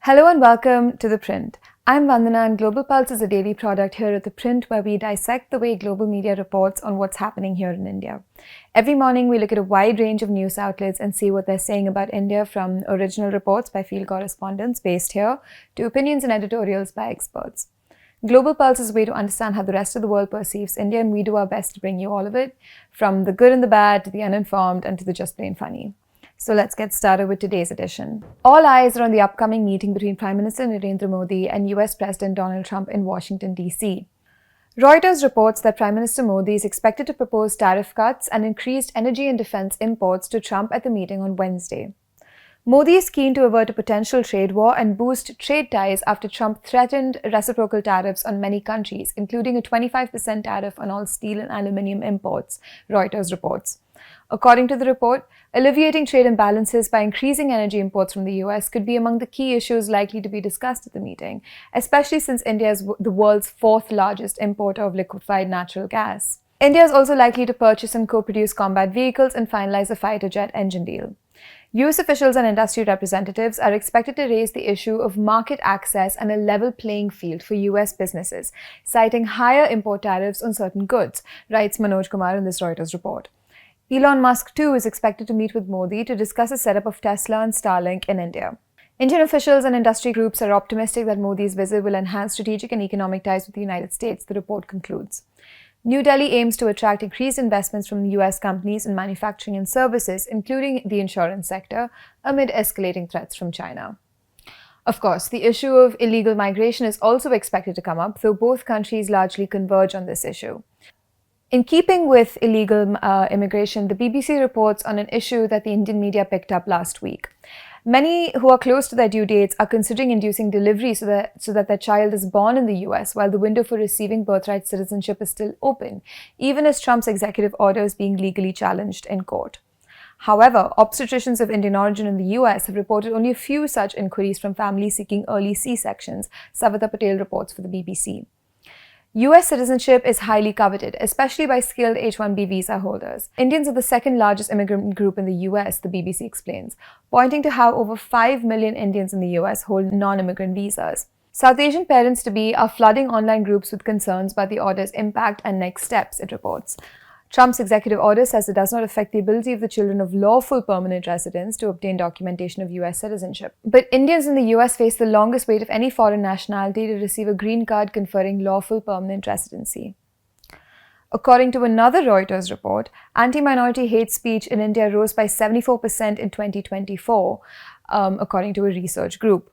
Hello and welcome to ThePrint. I'm Vandana and Global Pulse is a daily product here at ThePrint where we dissect the way global media reports on what's happening here in India. Every morning we look at a wide range of news outlets and see what they're saying about India, from original reports by field correspondents based here to opinions and editorials by experts. Global Pulse is a way to understand how the rest of the world perceives India, and we do our best to bring you all of it, from the good and the bad to the uninformed and to the just plain funny. So let's get started with today's edition. All eyes are on the upcoming meeting between Prime Minister Narendra Modi and US President Donald Trump in Washington, D.C. Reuters reports that Prime Minister Modi is expected to propose tariff cuts and increased energy and defense imports to Trump at the meeting on Wednesday. Modi is keen to avert a potential trade war and boost trade ties after Trump threatened reciprocal tariffs on many countries, including a 25% tariff on all steel and aluminium imports, Reuters reports. According to the report, alleviating trade imbalances by increasing energy imports from the US could be among the key issues likely to be discussed at the meeting, especially since India is the world's fourth largest importer of liquefied natural gas. India is also likely to purchase and co-produce combat vehicles and finalize a fighter jet engine deal. US officials and industry representatives are expected to raise the issue of market access and a level playing field for US businesses, citing higher import tariffs on certain goods, writes Manoj Kumar in this Reuters report. Elon Musk, too, is expected to meet with Modi to discuss a setup of Tesla and Starlink in India. Indian officials and industry groups are optimistic that Modi's visit will enhance strategic and economic ties with the United States, the report concludes. New Delhi aims to attract increased investments from US companies in manufacturing and services, including the insurance sector, amid escalating threats from China. Of course, the issue of illegal migration is also expected to come up, though both countries largely converge on this issue. In keeping with illegal immigration, the BBC reports on an issue that the Indian media picked up last week. Many who are close to their due dates are considering inducing delivery so that their child is born in the US while the window for receiving birthright citizenship is still open, even as Trump's executive order is being legally challenged in court. However, obstetricians of Indian origin in the US have reported only a few such inquiries from families seeking early C-sections, Savita Patel reports for the BBC. US citizenship is highly coveted, especially by skilled H-1B visa holders. Indians are the second largest immigrant group in the US, the BBC explains, pointing to how over 5 million Indians in the US hold non-immigrant visas. South Asian parents-to-be are flooding online groups with concerns about the order's impact and next steps, it reports. Trump's executive order says it does not affect the ability of the children of lawful permanent residents to obtain documentation of US citizenship. But Indians in the US face the longest wait of any foreign nationality to receive a green card conferring lawful permanent residency. According to another Reuters report, anti-minority hate speech in India rose by 74% in 2024, according to a research group.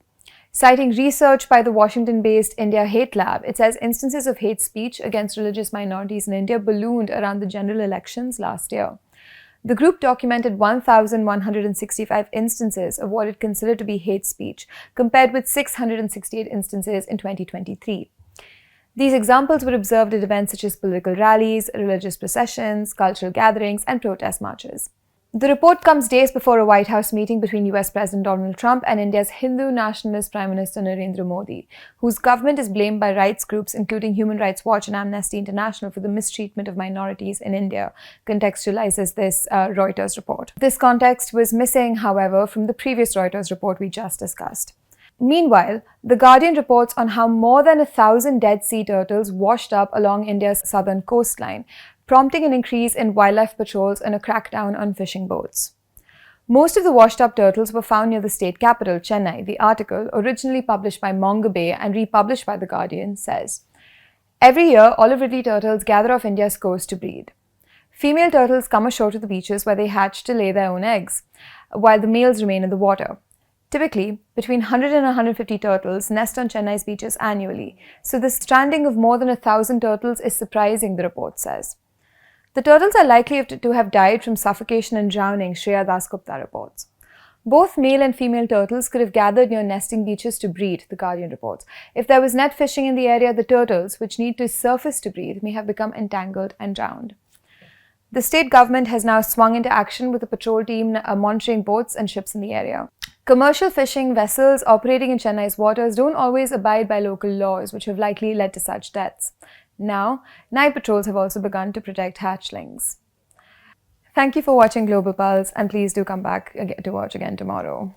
Citing research by the Washington-based India Hate Lab, it says instances of hate speech against religious minorities in India ballooned around the general elections last year. The group documented 1,165 instances of what it considered to be hate speech, compared with 668 instances in 2023. These examples were observed at events such as political rallies, religious processions, cultural gatherings, and protest marches. The report comes days before a White House meeting between US President Donald Trump and India's Hindu nationalist Prime Minister Narendra Modi, whose government is blamed by rights groups including Human Rights Watch and Amnesty International for the mistreatment of minorities in India, contextualizes this Reuters report. This context was missing, however, from the previous Reuters report we just discussed. Meanwhile, The Guardian reports on how more than 1,000 dead sea turtles washed up along India's southern coastline, prompting an increase in wildlife patrols and a crackdown on fishing boats. Most of the washed-up turtles were found near the state capital, Chennai, the article, originally published by Monga Bay and republished by The Guardian, says. Every year, olive ridley turtles gather off India's coast to breed. Female turtles come ashore to the beaches where they hatch to lay their own eggs, while the males remain in the water. Typically, between 100 and 150 turtles nest on Chennai's beaches annually, so the stranding of more than 1,000 turtles is surprising, the report says. The turtles are likely to have died from suffocation and drowning, Shreya Dasgupta reports. Both male and female turtles could have gathered near nesting beaches to breed, The Guardian reports. If there was net fishing in the area, the turtles, which need to surface to breed, may have become entangled and drowned. The state government has now swung into action with a patrol team monitoring boats and ships in the area. Commercial fishing vessels operating in Chennai's waters don't always abide by local laws, which have likely led to such deaths. Now, night patrols have also begun to protect hatchlings. Thank you for watching Global Pulse, and please do come back to watch again tomorrow.